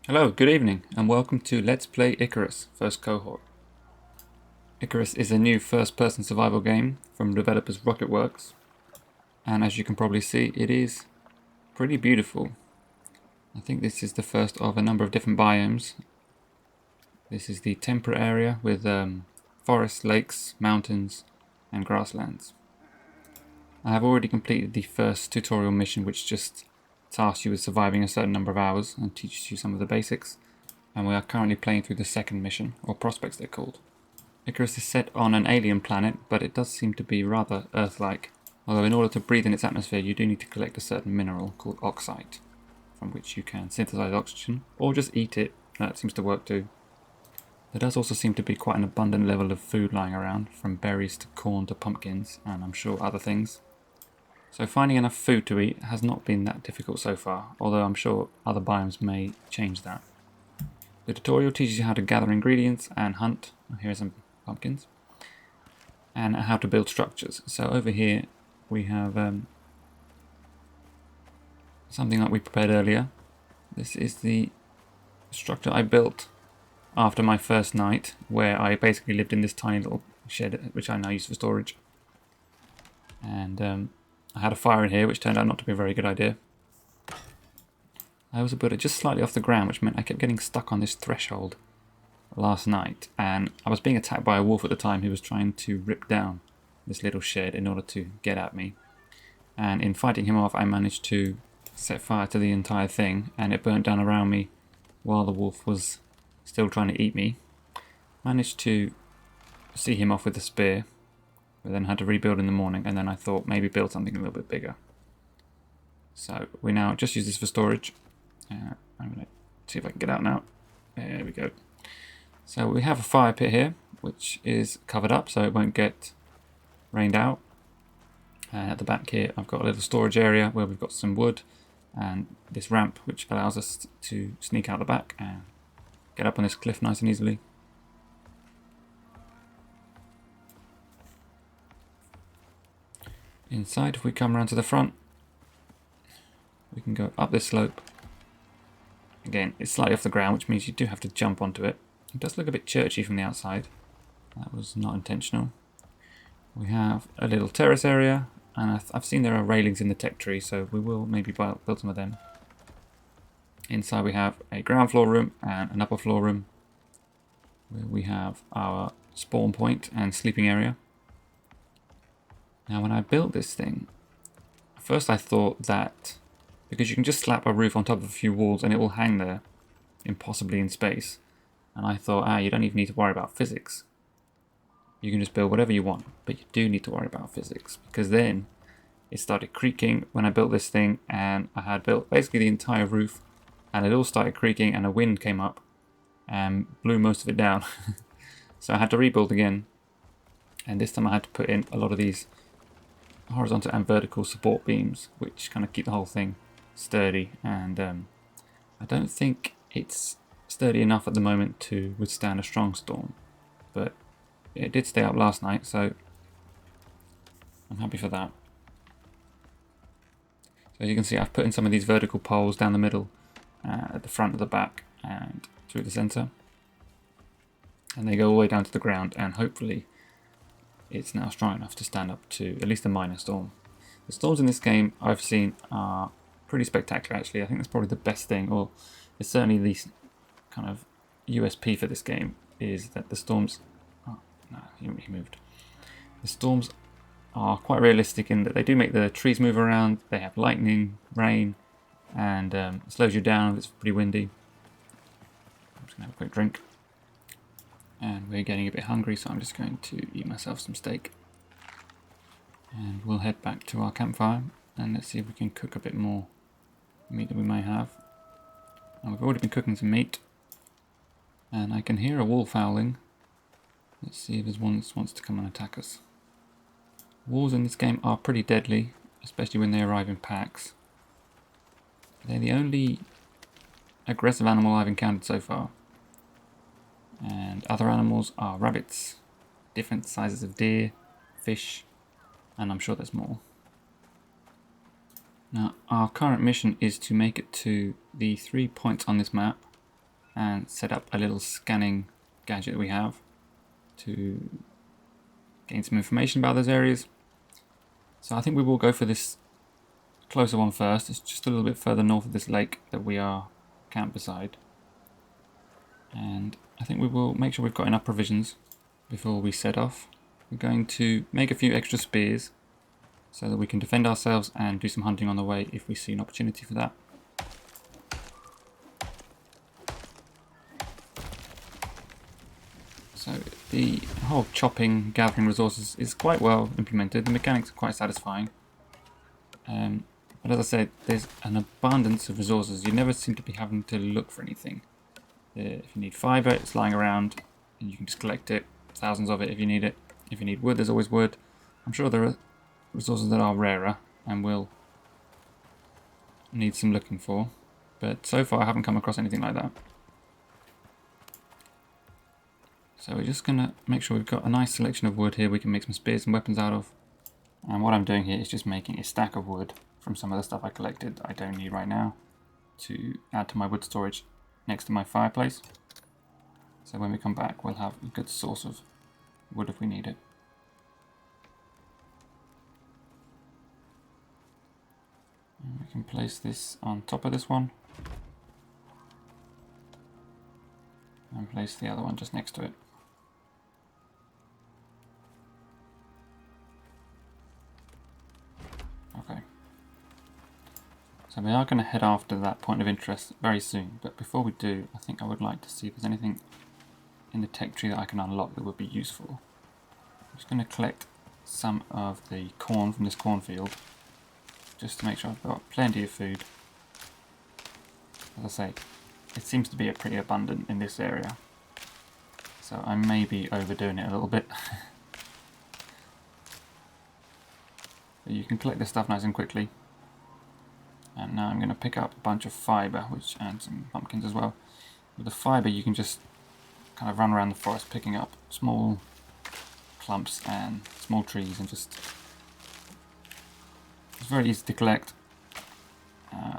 Hello, good evening, and welcome to Let's Play Icarus, first cohort. Icarus is a new first-person survival game from developers Rocketworks, and as you can probably see, it is pretty beautiful. I think this is the first of a number of different biomes. This is the temperate area with forests, lakes, mountains, and grasslands. I have already completed the first tutorial mission, which just tasks you with surviving a certain number of hours and teaches you some of the basics. And we are currently playing through the second mission, or prospects they're called. Icarus is set on an alien planet, but it does seem to be rather Earth-like. Although in order to breathe in its atmosphere, you do need to collect a certain mineral called oxide, from which you can synthesize oxygen, or just eat it. That seems to work too. There does also seem to be quite an abundant level of food lying around, from berries to corn to pumpkins, and I'm sure other things. So finding enough food to eat has not been that difficult so far, although I'm sure other biomes may change that. The tutorial teaches you how to gather ingredients and hunt. Here are some pumpkins. And how to build structures. So over here we have something like we prepared earlier. This is the structure I built after my first night, where I basically lived in this tiny little shed, which I now use for storage. And I had a fire in here, which turned out not to be a very good idea. I also built it just slightly off the ground, which meant I kept getting stuck on this threshold last night. And I was being attacked by a wolf at the time who was trying to rip down this little shed in order to get at me. And in fighting him off, I managed to set fire to the entire thing, and it burnt down around me while the wolf was still trying to eat me. Managed to see him off with a spear, but then had to rebuild in the morning, and then I thought maybe build something a little bit bigger. So we now just use this for storage. I'm going to see if I can get out now. There we go. So we have a fire pit here, which is covered up so it won't get rained out. And at the back here I've got a little storage area where we've got some wood and this ramp which allows us to sneak out the back and get up on this cliff nice and easily. Inside, if we come around to the front, we can go up this slope. Again, it's slightly off the ground, which means you do have to jump onto it. It does look a bit churchy from the outside. That was not intentional. We have a little terrace area, and I've seen there are railings in the tech tree, so we will maybe build some of them. Inside we have a ground floor room and an upper floor room, where we have our spawn point and sleeping area. Now when I built this thing, first I thought that because you can just slap a roof on top of a few walls and it will hang there, impossibly in space. And I thought, you don't even need to worry about physics. You can just build whatever you want, but you do need to worry about physics. Because then it started creaking when I built this thing, and I had built basically the entire roof, and it all started creaking and a wind came up and blew most of it down. So I had to rebuild again. And this time I had to put in a lot of these horizontal and vertical support beams, which kind of keep the whole thing sturdy, and I don't think it's sturdy enough at the moment to withstand a strong storm, but it did stay up last night, so I'm happy for that. So as you can see, I've put in some of these vertical poles down the middle, at the front, at the back, and through the center, and they go all the way down to the ground, and hopefully it's now strong enough to stand up to at least a minor storm. The storms in this game I've seen are pretty spectacular actually. I think that's probably the best thing, or it's certainly the kind of USP for this game, is that the storms... Oh, no, he moved. The storms are quite realistic in that they do make the trees move around, they have lightning, rain, and it slows you down if it's pretty windy. I'm just going to have a quick drink. And we're getting a bit hungry, so I'm just going to eat myself some steak. And we'll head back to our campfire, and let's see if we can cook a bit more meat that we may have. Now, we've already been cooking some meat, and I can hear a wolf howling. Let's see if there's one that wants to come and attack us. Wolves in this game are pretty deadly, especially when they arrive in packs. They're the only aggressive animal I've encountered so far. And other animals are rabbits, different sizes of deer, fish, and I'm sure there's more. Now, our current mission is to make it to the 3 points on this map and set up a little scanning gadget that we have to gain some information about those areas. So I think we will go for this closer one first. It's just a little bit further north of this lake that we are camped beside. And I think we will make sure we've got enough provisions before we set off. We're going to make a few extra spears so that we can defend ourselves and do some hunting on the way if we see an opportunity for that. So the whole chopping, gathering resources is quite well implemented. The mechanics are quite satisfying. But as I said, there's an abundance of resources. You never seem to be having to look for anything. If you need fibre, it's lying around and you can just collect it. Thousands of it if you need it. If you need wood, there's always wood. I'm sure there are resources that are rarer and will need some looking for. But so far I haven't come across anything like that. So we're just going to make sure we've got a nice selection of wood here we can make some spears and weapons out of. And what I'm doing here is just making a stack of wood from some of the stuff I collected I don't need right now to add to my wood storage next to my fireplace. So when we come back we'll have a good source of wood if we need it. And we can place this on top of this one and place the other one just next to it. Okay. So we are going to head after that point of interest very soon, but before we do, I think I would like to see if there's anything in the tech tree that I can unlock that would be useful. I'm just going to collect some of the corn from this cornfield, just to make sure I've got plenty of food. As I say, it seems to be pretty abundant in this area, so I may be overdoing it a little bit. But you can collect this stuff nice and quickly. And now I'm going to pick up a bunch of fibre, and some pumpkins as well. With the fibre you can just kind of run around the forest picking up small clumps and small trees, and just it's very easy to collect.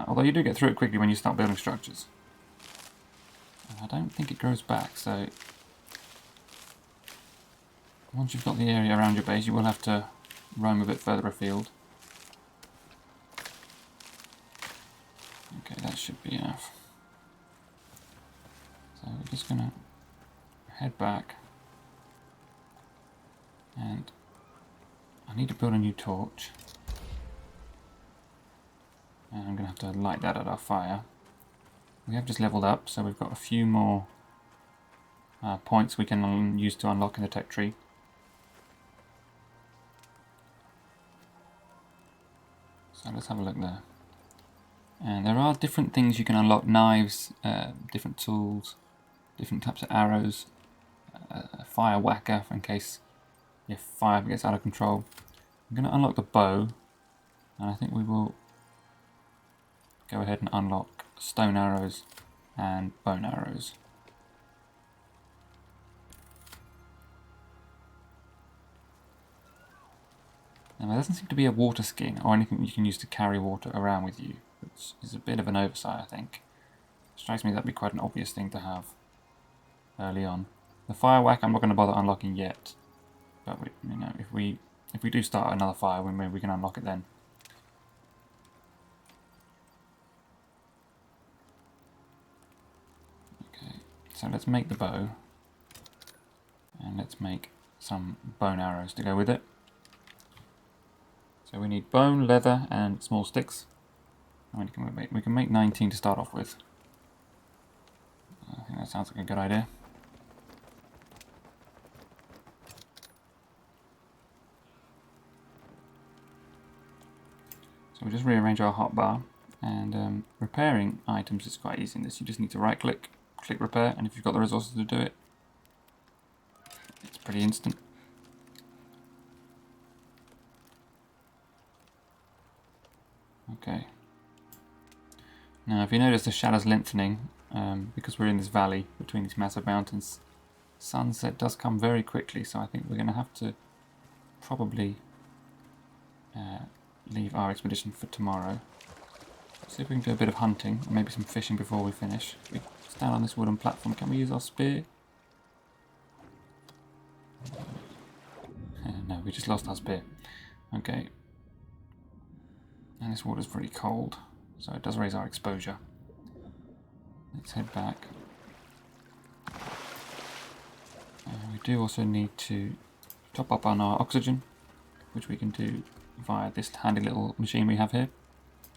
Although you do get through it quickly when you start building structures. And I don't think it grows back, so once you've got the area around your base you will have to roam a bit further afield. Okay, that should be enough. So we're just going to head back, and I need to build a new torch, and I'm going to have to light that at our fire. We have just leveled up, so we've got a few more points we can use to unlock in the tech tree. So let's have a look there. And there are different things you can unlock: knives, different tools, different types of arrows, a fire whacker in case your fire gets out of control. I'm going to unlock the bow, and I think we will go ahead and unlock stone arrows and bone arrows. Now there doesn't seem to be a water skin or anything you can use to carry water around with you, which is a bit of an oversight, I think. It strikes me that'd be quite an obvious thing to have early on. The fire whack I'm not going to bother unlocking yet, but if we do start another fire, maybe we can unlock it then. Okay, so let's make the bow, and let's make some bone arrows to go with it. So we need bone, leather, and small sticks. How many can we make? We can make 19 to start off with. I think that sounds like a good idea. So we'll just rearrange our hotbar, and repairing items is quite easy in this. You just need to right click, click repair, and if you've got the resources to do it, it's pretty instant. Okay. Now if you notice the shadows lengthening, because we're in this valley between these massive mountains, sunset does come very quickly, so I think we're going to have to probably leave our expedition for tomorrow. See if we can do a bit of hunting, or maybe some fishing before we finish. We stand on this wooden platform. Can we use our spear? No, we just lost our spear. Okay. And this water's pretty cold, so it does raise our exposure. Let's head back. We do also need to top up on our oxygen, which we can do via this handy little machine we have here.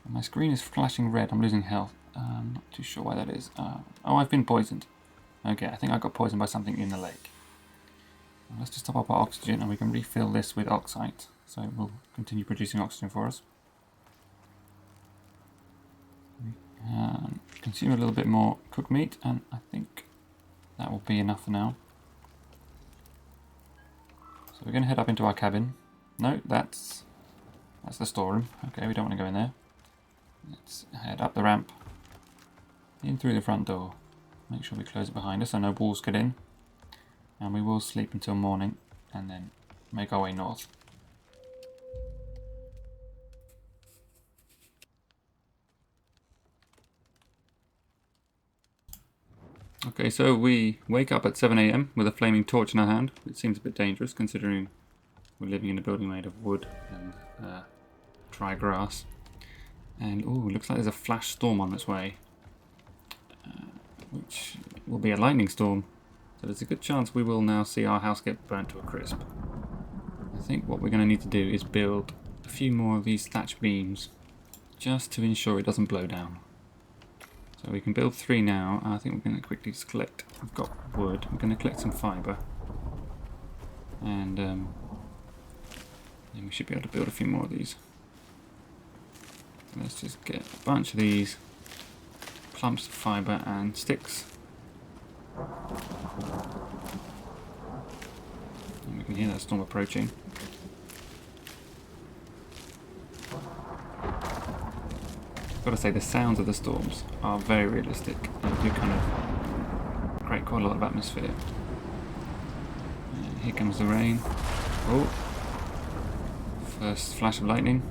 And my screen is flashing red. I'm losing health. I'm not too sure why that is. Oh, I've been poisoned. Okay, I think I got poisoned by something in the lake. Let's just top up our oxygen and we can refill this with oxide, so it will continue producing oxygen for us. Consume a little bit more cooked meat, and I think that will be enough for now. So we're going to head up into our cabin. No, that's the storeroom. Okay, we don't want to go in there. Let's head up the ramp, in through the front door. Make sure we close it behind us so no wolves get in. And we will sleep until morning and then make our way north. Okay, so we wake up at 7 AM with a flaming torch in our hand. It seems a bit dangerous considering we're living in a building made of wood and dry grass. And ooh, looks like there's a flash storm on its way, which will be a lightning storm. So there's a good chance we will now see our house get burnt to a crisp. I think what we're going to need to do is build a few more of these thatch beams just to ensure it doesn't blow down. So we can build 3 now. I think we're going to quickly just collect. We've got wood. We're going to collect some fibre. And then we should be able to build a few more of these. So let's just get a bunch of these clumps of fibre and sticks. And we can hear that storm approaching. I've got to say, the sounds of the storms are very realistic. They do kind of create quite a lot of atmosphere. And here comes the rain. Oh! First flash of lightning.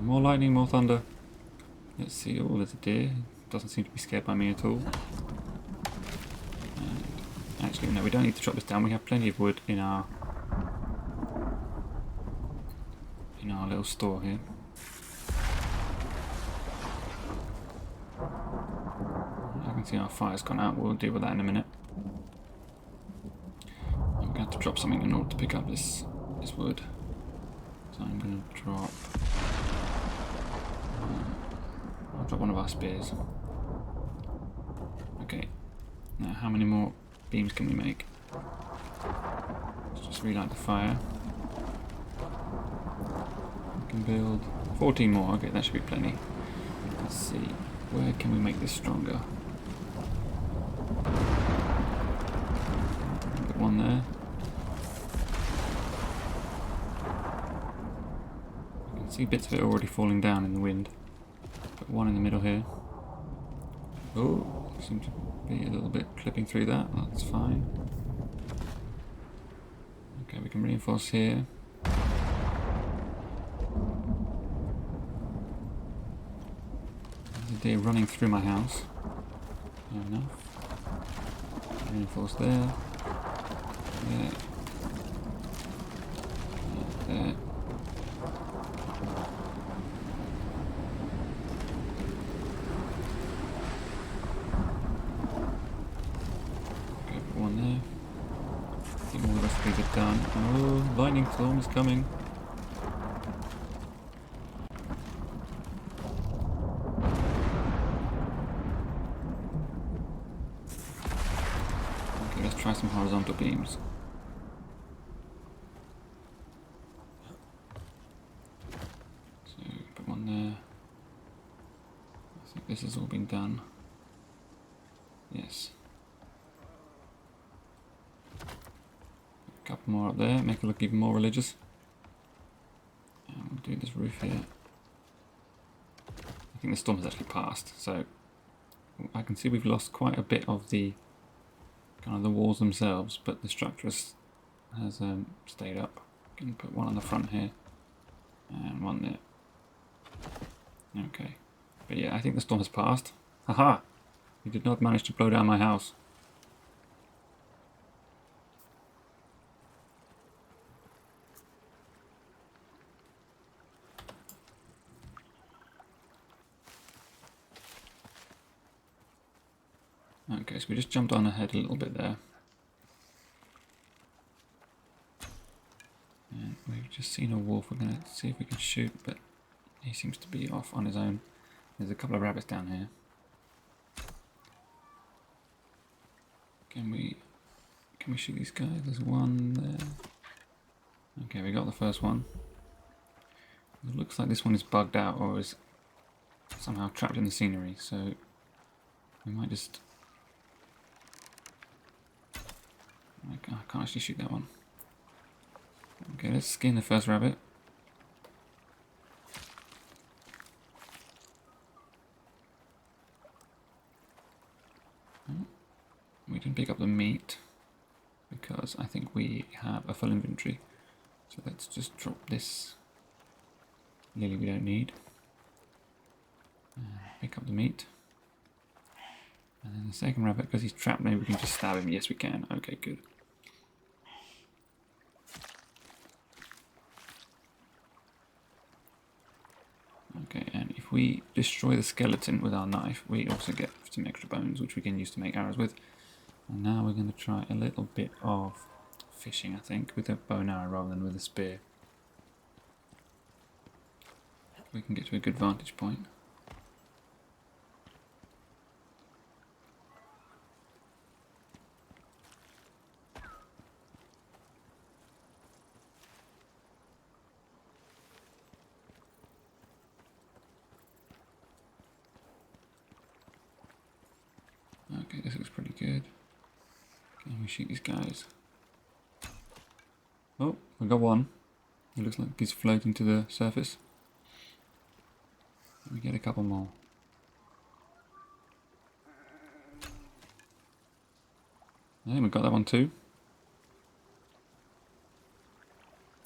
More lightning, more thunder. Let's see. Oh, there's a deer. Doesn't seem to be scared by me at all. And actually, no, we don't need to chop this down. We have plenty of wood in our little store here. I can see our fire's gone out. We'll deal with that in a minute. I'm going to have to drop something in order to pick up this wood. So I'm going to drop. I'll drop one of our spears. Okay. Now, how many more beams can we make? Let's just relight the fire. We can build 14 more. Okay, that should be plenty. Let's see. Where can we make this stronger? Put one there. You can see bits of it already falling down in the wind. Put one in the middle here. Oh, seems to be a little bit clipping through that. That's fine. Okay, we can reinforce here. There's a deer running through my house. Fair enough. Reinforce there. There. There. Done. Oh, lightning storm is coming. Okay, let's try some horizontal beams. So, put one there. I think this has all been done. Yes. Couple more up there, make it look even more religious. And we'll do this roof here. I think the storm has actually passed, so I can see we've lost quite a bit of the kind of the walls themselves, but the structure has stayed up. Can put one on the front here and one there. Okay, but yeah, I think the storm has passed. Haha! We did not manage to blow down my house. Okay, so we just jumped on ahead a little bit there. And we've just seen a wolf. We're going to see if we can shoot, but he seems to be off on his own. There's a couple of rabbits down here. Can we shoot these guys? There's one there. Okay, we got the first one. It looks like this one is bugged out or is somehow trapped in the scenery, so we might just... I can't actually shoot that one. Okay, let's skin the first rabbit. We didn't pick up the meat because I think we have a full inventory. So let's just drop this lily we don't need. Pick up the meat. And then the second rabbit, because he's trapped, maybe we can just stab him. Yes, we can. Okay, good. Okay, and if we destroy the skeleton with our knife, we also get some extra bones, which we can use to make arrows with. And now we're going to try a little bit of fishing, I think, with a bow and arrow rather than with a spear. We can get to a good vantage point. Okay, this looks pretty good. Can we shoot these guys? Oh, we got one. It looks like he's floating to the surface. We get a couple more. Yeah, we got that one too.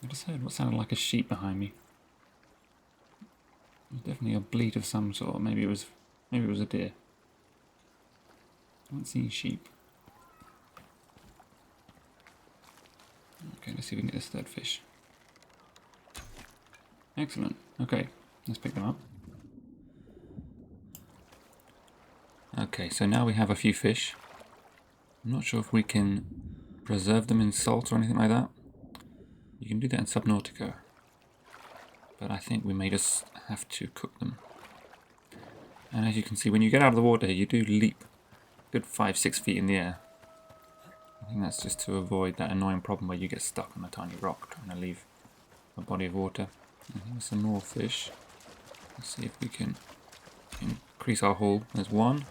I just heard what sounded like a sheep behind me. It was definitely a bleat of some sort. Maybe it was a deer. I haven't seen sheep. Okay, let's see if we can get this third fish. Excellent. Okay, let's pick them up. Okay, so now we have a few fish. I'm not sure if we can preserve them in salt or anything like that. You can do that in Subnautica. But I think we may just have to cook them. And as you can see, when you get out of the water here, you do leap a good 5-6 feet in the air. I think that's just to avoid that annoying problem where you get stuck on a tiny rock trying to leave a body of water. I think there's some more fish. Let's see if we can increase our haul. There's one.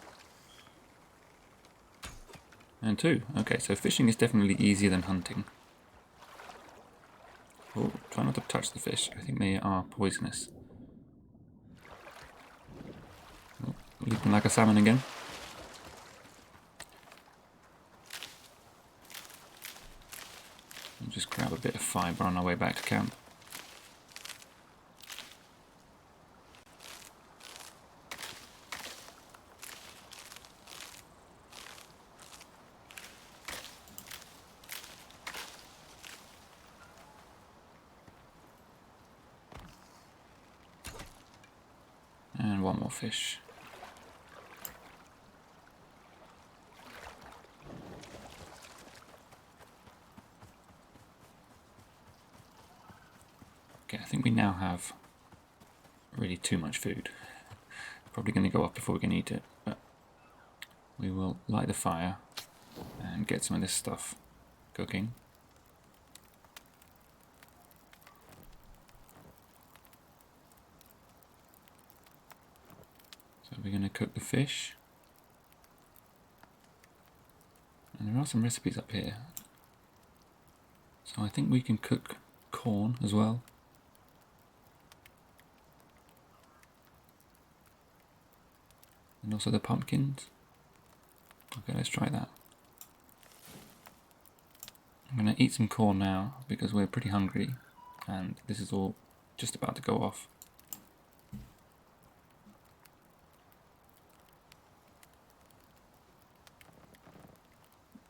And two. Okay, so fishing is definitely easier than hunting. Oh, try not to touch the fish. I think they are poisonous. Oh, leaping like a salmon again. We'll just grab a bit of fibre on our way back to camp. And one more fish. Okay, I think we now have really too much food. Probably going to go up before we can eat it, but we will light the fire and get some of this stuff cooking. So we're going to cook the fish. And there are some recipes up here. So I think we can cook corn as well. And also the pumpkins. Okay, let's try that. I'm going to eat some corn now because we're pretty hungry and this is all just about to go off.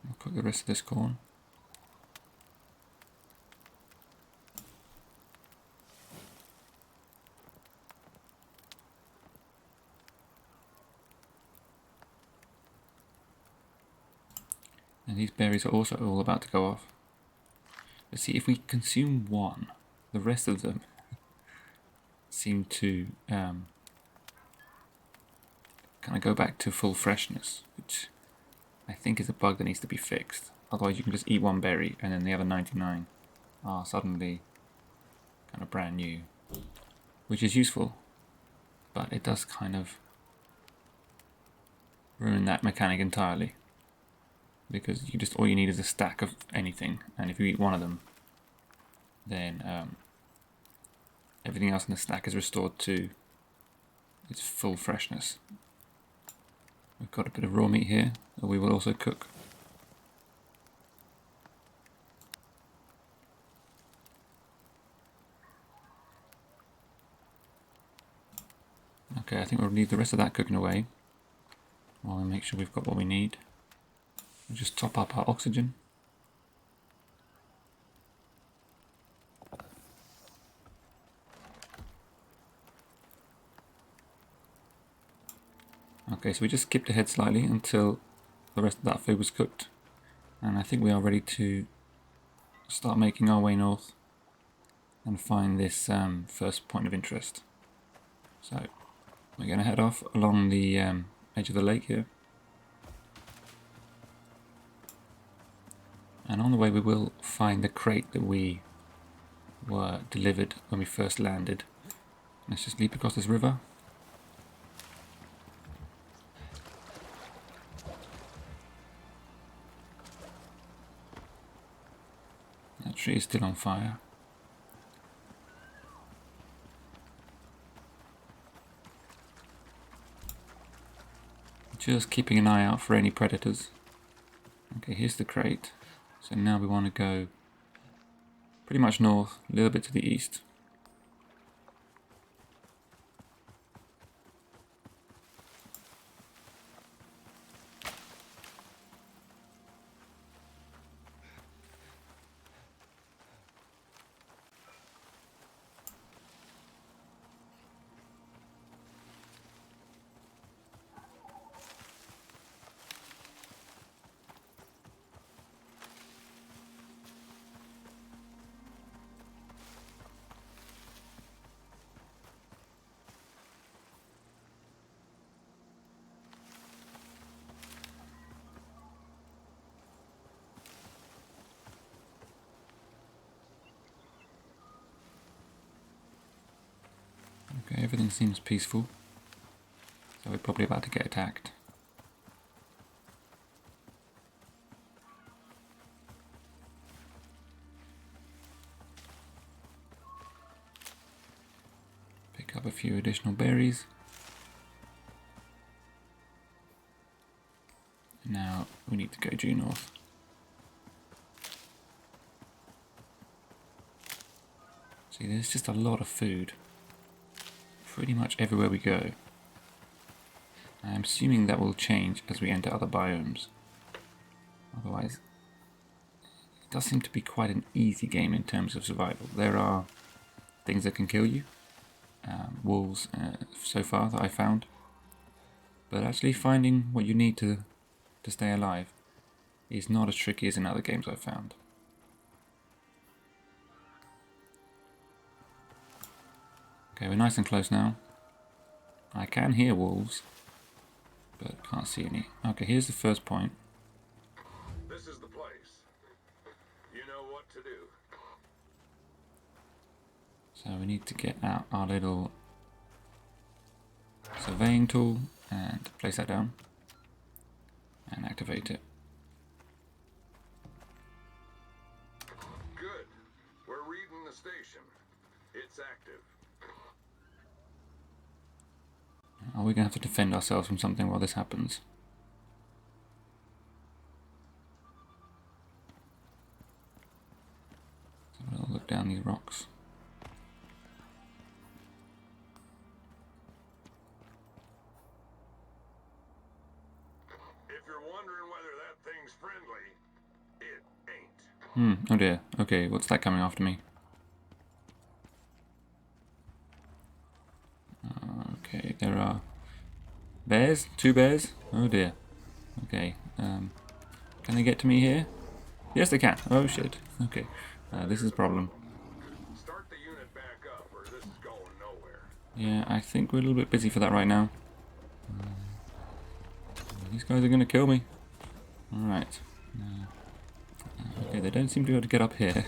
I'll cook the rest of this corn. And these berries are also all about to go off. Let's see, if we consume one, the rest of them seem to kind of go back to full freshness, which I think is a bug that needs to be fixed. Otherwise you can just eat one berry and then the other 99 are suddenly kind of brand new, which is useful, but it does kind of ruin that mechanic entirely. Because all you need is a stack of anything, and if you eat one of them, then everything else in the stack is restored to its full freshness. We've got a bit of raw meat here that we will also cook. Okay, I think we'll leave the rest of that cooking away while we make sure we've got what we need. We'll just top up our oxygen. Okay, so we just skipped ahead slightly until the rest of that food was cooked. And I think we are ready to start making our way north and find this first point of interest. So we're going to head off along the edge of the lake here. And on the way we will find the crate that we were delivered when we first landed. Let's just leap across this river. That tree is still on fire. Just keeping an eye out for any predators. Okay, here's the crate. So now we want to go pretty much north, a little bit to the east. Okay, everything seems peaceful, so we're probably about to get attacked. Pick up a few additional berries. Now we need to go due north. See, there's just a lot of food pretty much everywhere we go. I'm assuming that will change as we enter other biomes. Otherwise, it does seem to be quite an easy game in terms of survival. There are things that can kill you, wolves so far that I found, but actually finding what you need to stay alive is not as tricky as in other games I've found. Okay, we're nice and close now. I can hear wolves, but can't see any. Okay, here's the first point. This is the place. You know what to do. So we need to get out our little surveying tool and place that down and activate it. Good. We're reading the station. It's active. Are we going to have to defend ourselves from something while this happens? down these rocks. If you're wondering whether that thing's friendly, it ain't. Oh dear. Okay, what's that coming after me? Okay, there are bears? 2 bears? Oh dear. Okay, can they get to me here? Yes, they can. Oh shit. Okay, this is a problem. Start the unit back up, or this is going nowhere. Yeah, I think we're a little bit busy for that right now. These guys are going to kill me. Alright. Okay, they don't seem to be able to get up here.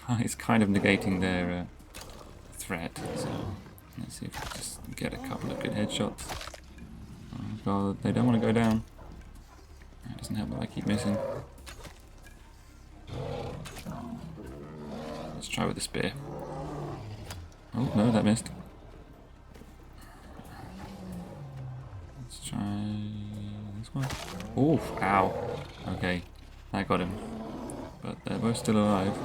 It's kind of negating their threat, so let's see if we can just get a couple of good headshots. Oh god, they don't want to go down. It doesn't help that I keep missing. Let's try with the spear. Oh no, that missed. Let's try this one. Oof, ow. Okay, I got him. But they're both still alive.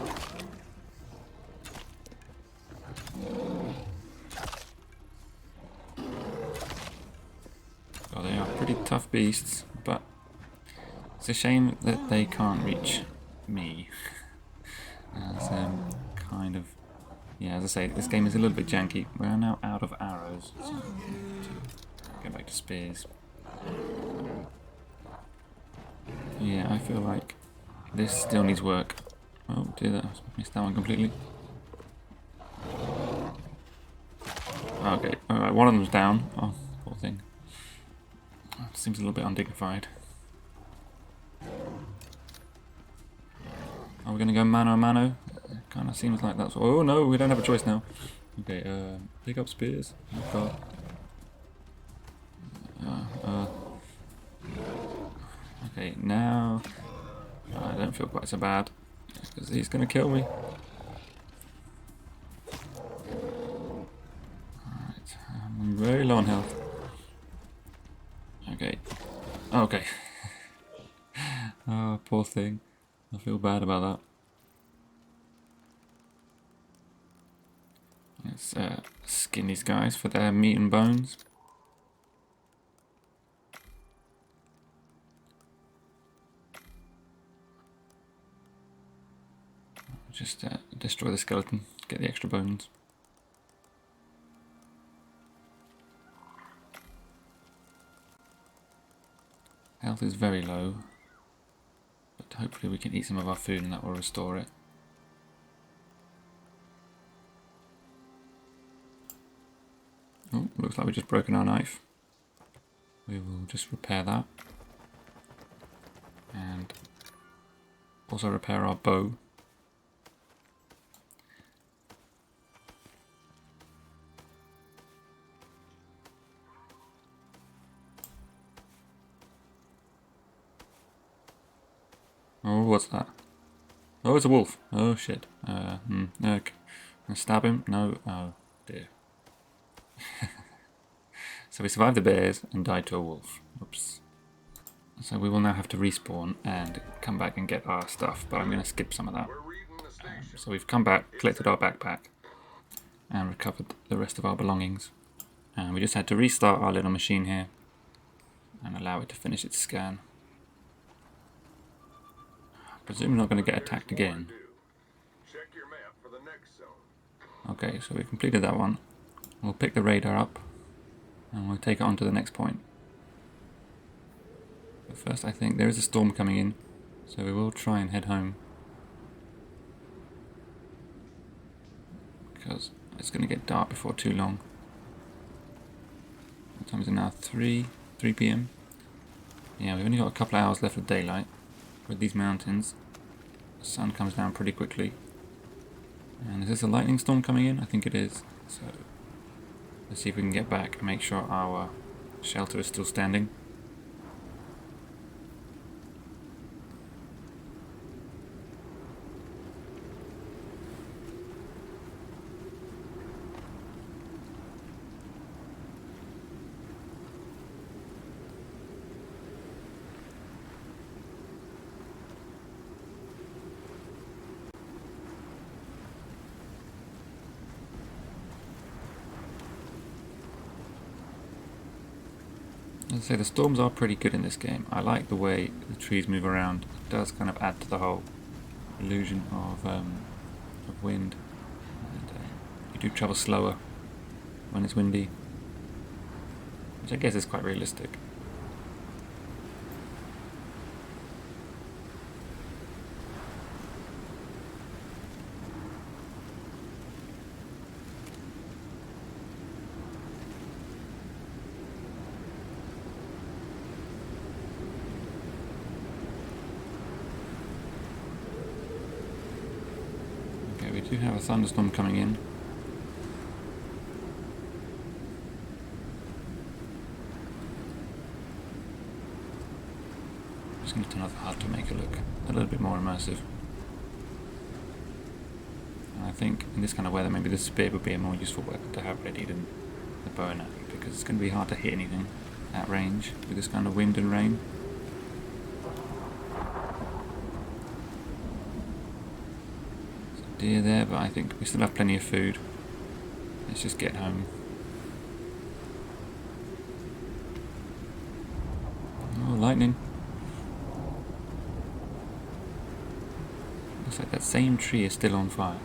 Oh, they are pretty tough beasts, but it's a shame that they can't reach me. As kind of, yeah, as I say, this game is a little bit janky. We're now out of arrows, so I need to go back to spears. Yeah, I feel like this still needs work. Oh dear, I missed that one completely. Okay, alright, one of them's down. Oh, poor thing. Seems a little bit undignified. Are we going to go mano a mano? It kind of seems like that's... Oh no, we don't have a choice now. Okay, pick up spears. Oh god. Okay, now... I don't feel quite so bad. Because he's going to kill me. Alright, I'm very low on health. Okay. Okay. Oh, poor thing. I feel bad about that. Let's skin these guys for their meat and bones. Just destroy the skeleton, get the extra bones. Health is very low, but hopefully we can eat some of our food and that will restore it. Oh, looks like we've just broken our knife. We will just repair that. And also repair our bow. Oh, what's that? Oh, it's a wolf. Oh, shit. Okay. Can I stab him? No. Oh, dear. So we survived the bears and died to a wolf. Oops. So we will now have to respawn and come back and get our stuff, but I'm going to skip some of that. So we've come back, collected our backpack, and recovered the rest of our belongings. And we just had to restart our little machine here and allow it to finish its scan. I presume we're not going to get attacked again. Check your map for the next zone. Okay, so we've completed that one. We'll pick the radar up and we'll take it on to the next point. But first I think there is a storm coming in, so we will try and head home. Because it's going to get dark before too long. What time is it now? 3 PM? Yeah, we've only got a couple of hours left of daylight. With these mountains, the sun comes down pretty quickly. And is this a lightning storm coming in? I think it is. So let's see if we can get back and make sure our shelter is still standing. I'd say the storms are pretty good in this game. I like the way the trees move around. It does kind of add to the whole illusion of wind. And, you do travel slower when it's windy, which I guess is quite realistic. We do have a thunderstorm coming in. I'm just going to turn off the HUD to make it look a little bit more immersive. And I think in this kind of weather maybe the spear would be a more useful weapon to have ready than the bow and arrow, because it's going to be hard to hit anything at range with this kind of wind and rain. Deer there, but I think we still have plenty of food. Let's just get home. Oh, lightning. Looks like that same tree is still on fire.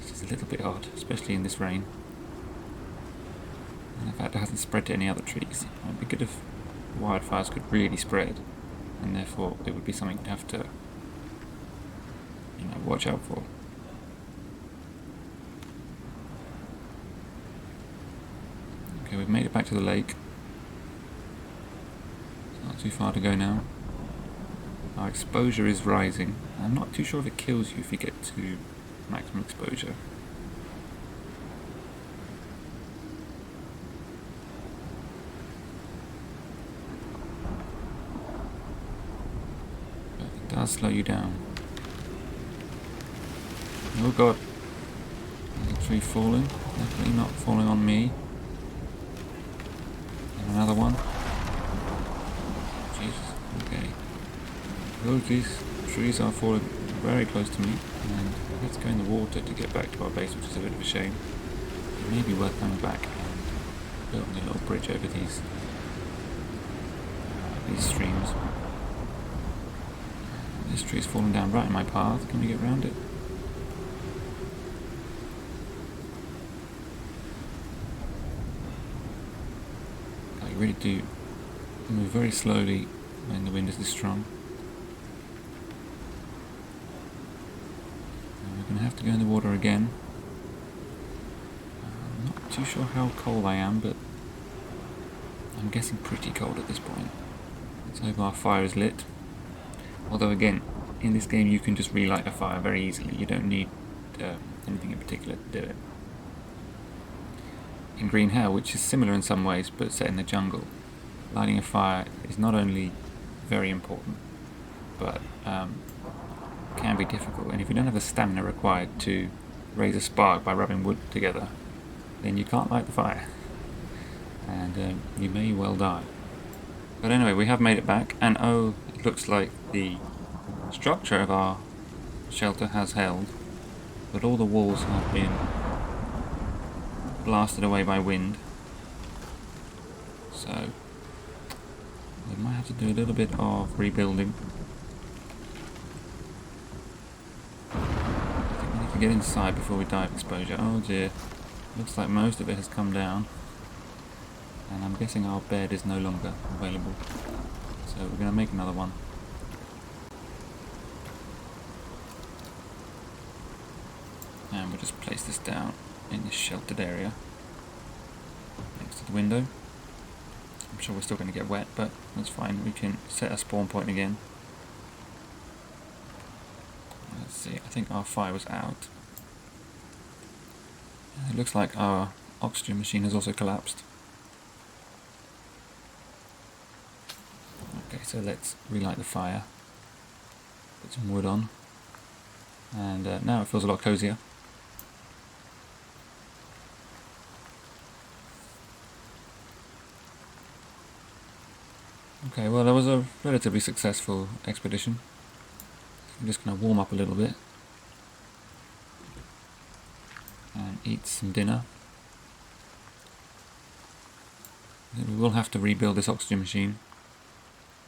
This is a little bit odd, especially in this rain. And the fact it hasn't spread to any other trees. It might be good if wildfires could really spread, and therefore it would be something you'd have to, watch out for. Okay, we've made it back to the lake. It's not too far to go now. Our exposure is rising. I'm not too sure if it kills you if you get to maximum exposure. But it does slow you down. Oh god. There's a tree falling. Definitely not falling on me. Another one. Jesus, okay. Oh, these trees are falling very close to me, and we have to go in the water to get back to our base, which is a bit of a shame. It may be worth coming back and building a little bridge over these streams. This tree is falling down right in my path. Can we get around it? Really do move very slowly when the wind is this strong. And we're going to have to go in the water again. I'm not too sure how cold I am, but I'm guessing pretty cold at this point. Let's hope our fire is lit. Although again, in this game you can just relight a fire very easily. You don't need anything in particular to do it. In Green Hell, which is similar in some ways but set in the jungle, lighting a fire is not only very important but can be difficult, and if you don't have the stamina required to raise a spark by rubbing wood together, then you can't light the fire and you may well die. But anyway, we have made it back, and oh, it looks like the structure of our shelter has held, but all the walls have been blasted away by wind, so we might have to do a little bit of rebuilding. I think we need to get inside before we die of exposure. Oh dear, looks like most of it has come down, and I'm guessing our bed is no longer available, so we're going to make another one. And we'll just place this down in this sheltered area next to the window. I'm sure we're still going to get wet, but that's fine. We can set a spawn point again. Let's see, I think our fire was out. It looks like our oxygen machine has also collapsed. Okay, so let's relight the fire. Put some wood on. And now it feels a lot cozier. Okay, well that was a relatively successful expedition. I'm just going to warm up a little bit and eat some dinner. We will have to rebuild this oxygen machine.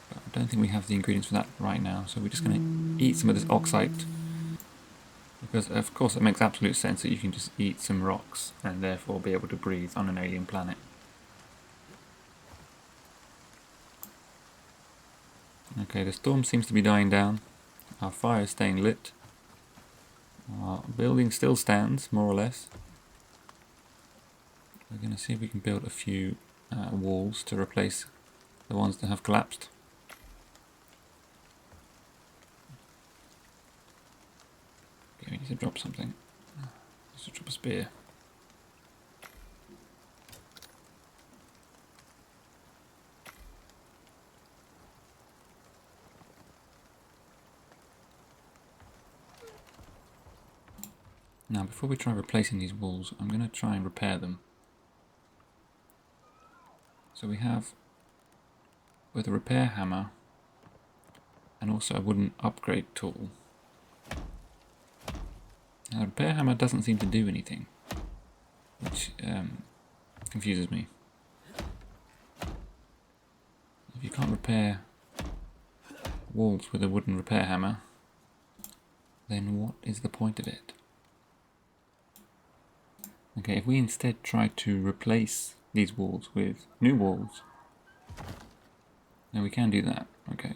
But I don't think we have the ingredients for that right now, so we're just going to eat some of this oxite. Because of course it makes absolute sense that you can just eat some rocks and therefore be able to breathe on an alien planet. Okay, the storm seems to be dying down. Our fire is staying lit. Our building still stands, more or less. We're going to see if we can build a few walls to replace the ones that have collapsed. Okay, we need to drop something. Let's drop a spear. Now, before we try replacing these walls, I'm going to try and repair them. So we have with a repair hammer and also a wooden upgrade tool. Now, the repair hammer doesn't seem to do anything, which confuses me. If you can't repair walls with a wooden repair hammer, then what is the point of it? Okay, if we instead try to replace these walls with new walls, then we can do that. Okay.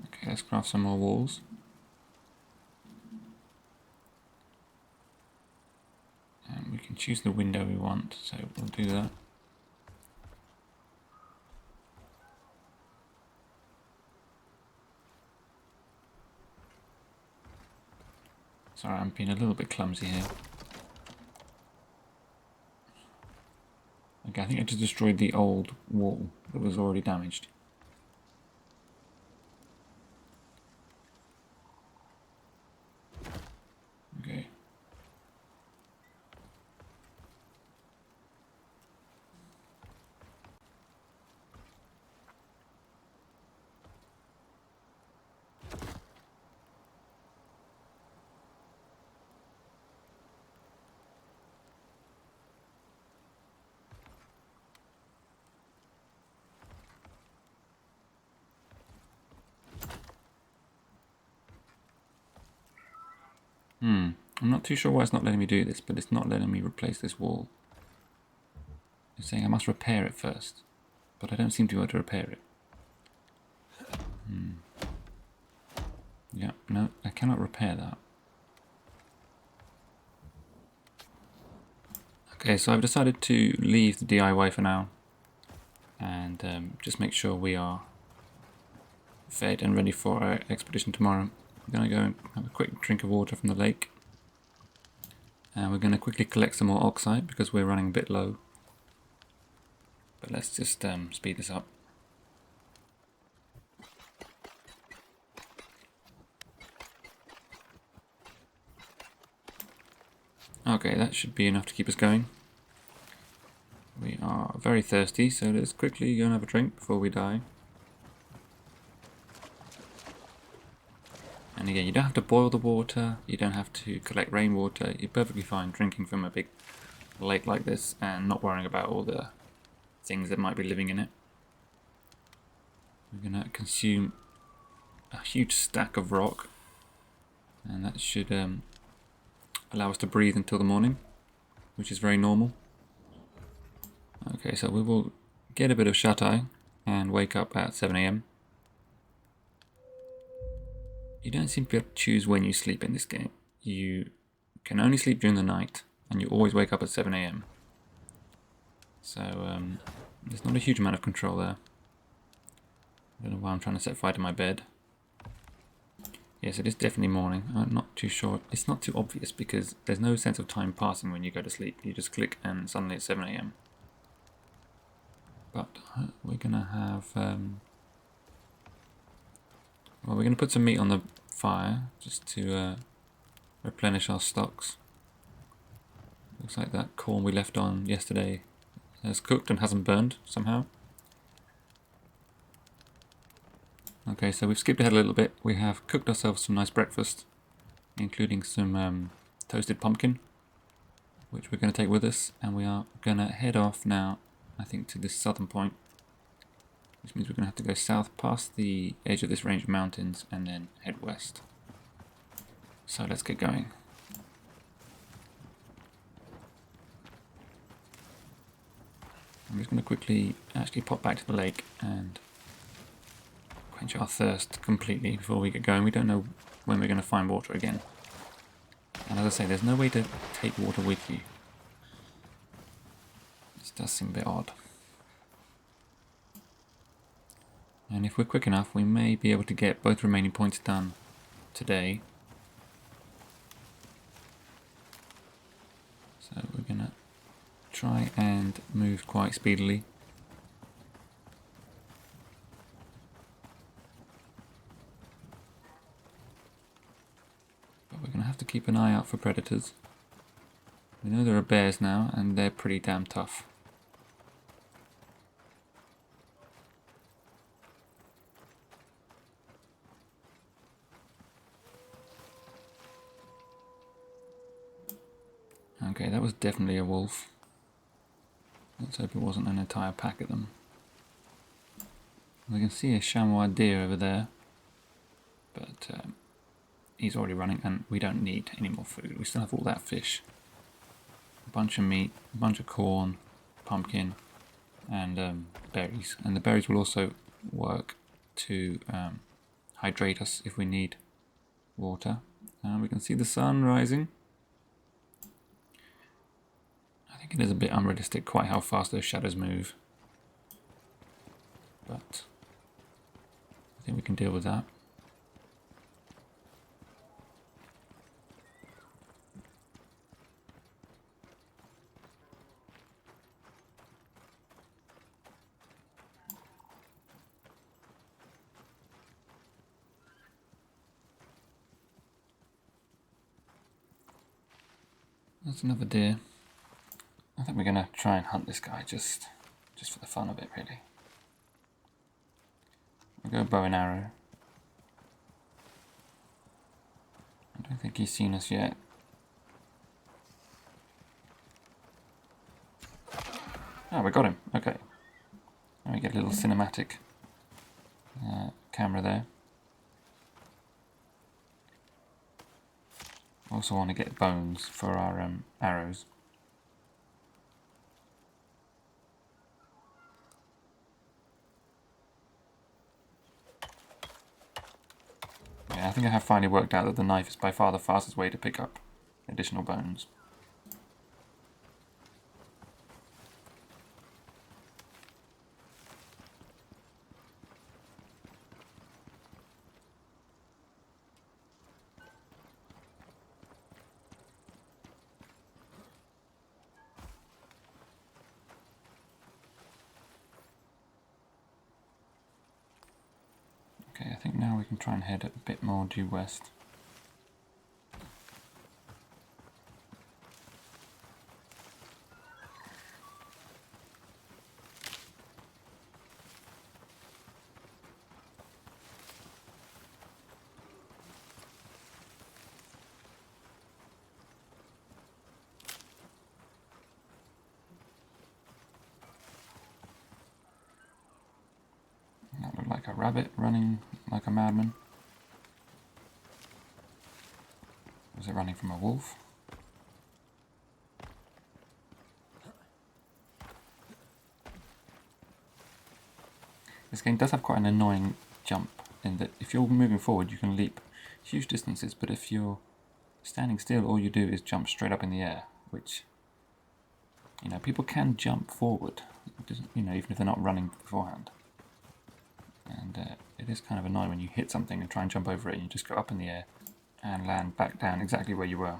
Okay, let's craft some more walls. And we can choose the window we want, so we'll do that. Sorry, I'm being a little bit clumsy here. Okay, I think I just destroyed the old wall that was already damaged. Okay. I'm not too sure why it's not letting me do this, but it's not letting me replace this wall. It's saying I must repair it first, but I don't seem to be able to repair it. Yeah, no, I cannot repair that. Okay, so I've decided to leave the DIY for now and just make sure we are fed and ready for our expedition tomorrow. We're going to go and have a quick drink of water from the lake. And we're going to quickly collect some more oxide because we're running a bit low. But let's just speed this up. Okay, that should be enough to keep us going. We are very thirsty, so let's quickly go and have a drink before we die. And again, you don't have to boil the water, you don't have to collect rainwater, you're perfectly fine drinking from a big lake like this and not worrying about all the things that might be living in it. We're going to consume a huge stack of rock, and that should allow us to breathe until the morning, which is very normal. Okay, so we will get a bit of shut-eye and wake up at 7 AM. You don't seem to be able to choose when you sleep in this game. You can only sleep during the night, and you always wake up at 7 AM. So there's not a huge amount of control there. I don't know why I'm trying to set fire to my bed. Yes, it is definitely morning. I'm not too sure. It's not too obvious because there's no sense of time passing when you go to sleep. You just click and suddenly it's 7 AM. But we're going to have... well, we're going to put some meat on the fire just to replenish our stocks. Looks like that corn we left on yesterday has cooked and hasn't burned somehow. Okay, so we've skipped ahead a little bit. We have cooked ourselves some nice breakfast, including some toasted pumpkin, which we're going to take with us, and we are going to head off now, I think, to this southern point, which means we're going to have to go south past the edge of this range of mountains and then head west. So let's get going. I'm just going to quickly actually pop back to the lake and quench our thirst completely before we get going. We don't know when we're going to find water again. And as I say, there's no way to take water with you. This does seem a bit odd. And if we're quick enough, we may be able to get both remaining points done today. So we're going to try and move quite speedily. But we're going to have to keep an eye out for predators. We know there are bears now, and they're pretty damn tough. Okay, that was definitely a wolf. Let's hope it wasn't an entire pack of them. We can see a chamois deer over there, but he's already running, and we don't need any more food. We still have all that fish. A bunch of meat, a bunch of corn, pumpkin, and berries. And the berries will also work to hydrate us if we need water. We can see the sun rising. I think it is a bit unrealistic quite how fast those shadows move. But I think we can deal with that. That's another deer. I think we're going to try and hunt this guy just for the fun of it, really. We'll go bow and arrow. I don't think he's seen us yet. Oh, we got him. Okay. Now we get a little cinematic camera there. Also want to get bones for our arrows. Yeah, I think I have finally worked out that the knife is by far the fastest way to pick up additional bones. Okay, I think now we can try and head a bit more due west. That looked like a rabbit running like a madman. Was it running from a wolf? This game does have quite an annoying jump in that if you're moving forward you can leap huge distances, but if you're standing still all you do is jump straight up in the air, which, you know, people can jump forward, you know, even if they're not running beforehand. And it is kind of annoying when you hit something and try and jump over it and you just go up in the air and land back down exactly where you were.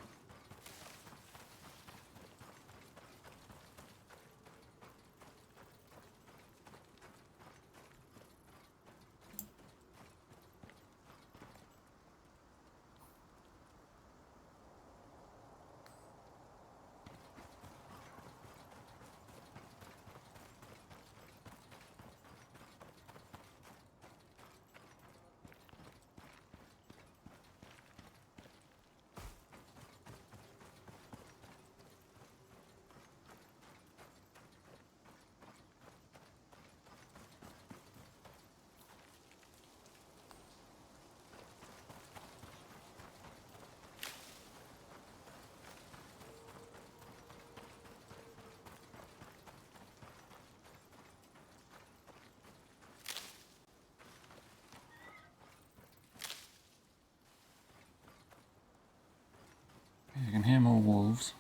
more wolves.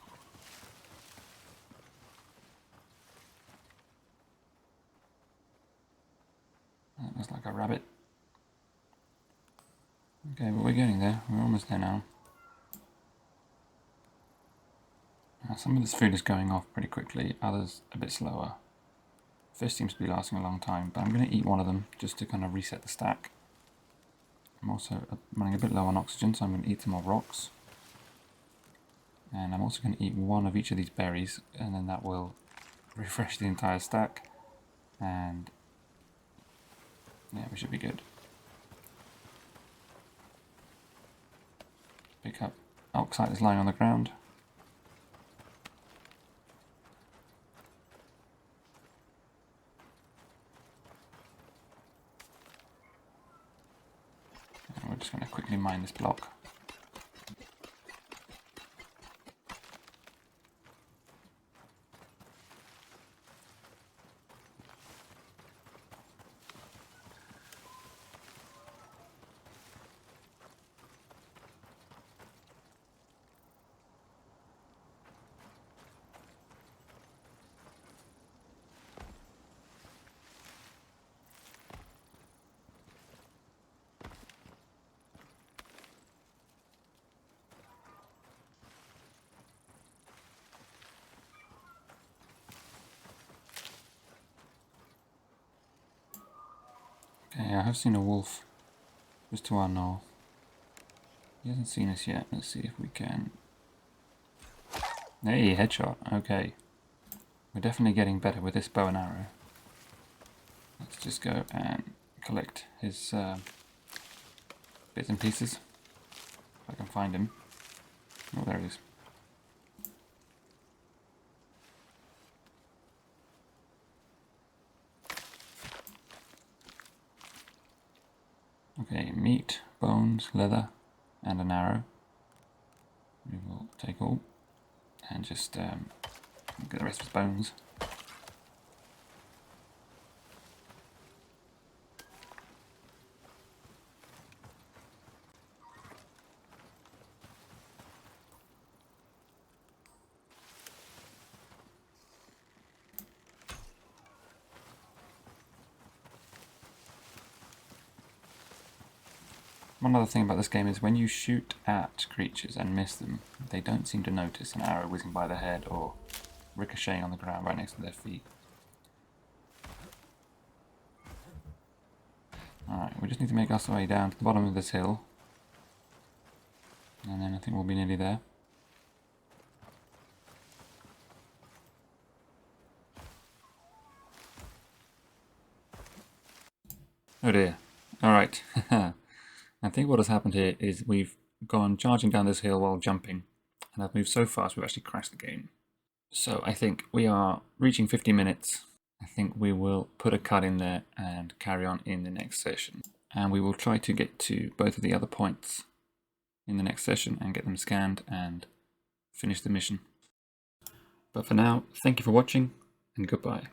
That looks like a rabbit. Okay, but we're getting there. We're almost there now. Some of this food is going off pretty quickly, others a bit slower. Fish seems to be lasting a long time, but I'm going to eat one of them just to kind of reset the stack. I'm also running a bit low on oxygen, so I'm going to eat some more rocks. And I'm also going to eat one of each of these berries, and then that will refresh the entire stack. And yeah, we should be good. Pick up oxide that's lying on the ground. And we're just going to quickly mine this block. Okay, I have seen a wolf just to our north. He hasn't seen us yet. Let's see if we can. Hey, headshot. Okay. We're definitely getting better with this bow and arrow. Let's just go and collect his bits and pieces. If I can find him. Oh, there he is. Okay, meat, bones, leather, and an arrow. We will take all and just get the rest of his bones. One other thing about this game is when you shoot at creatures and miss them, they don't seem to notice an arrow whizzing by their head or ricocheting on the ground right next to their feet. Alright, we just need to make our way down to the bottom of this hill. And then I think we'll be nearly there. Oh dear. Alright. I think what has happened here is we've gone charging down this hill while jumping, and I've moved so fast we've actually crashed the game. So I think we are reaching 50 minutes. I think we will put a cut in there and carry on in the next session. And we will try to get to both of the other points in the next session and get them scanned and finish the mission. But for now, thank you for watching and goodbye.